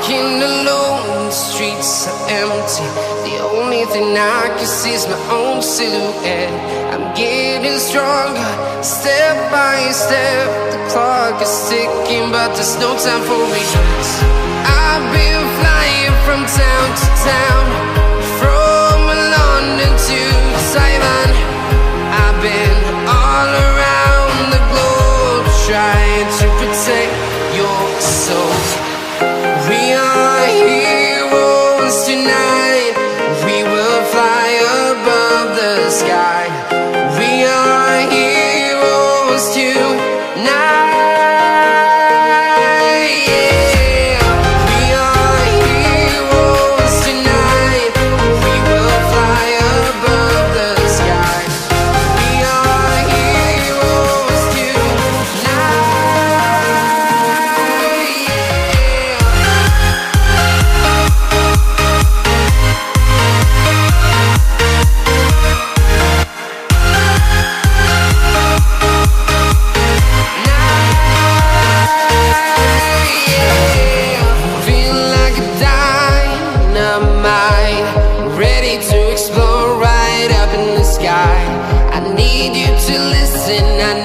walking alone, the streets are empty. The only thing I can see is my own silhouette. I'm getting stronger, step by step. The clock is ticking, but there's no time for regrets. I've been flying from town to town, from London to Taiwan. I've been all around the globe, trying to protect your soul. We are heroes tonight. We will fly above the sky. We are heroes tonight. Yeah. We are heroes tonight. We will fly above the sky. We are heroes tonight. Feel like a dynamite, ready to explode right up in the sky. I need you to listen. I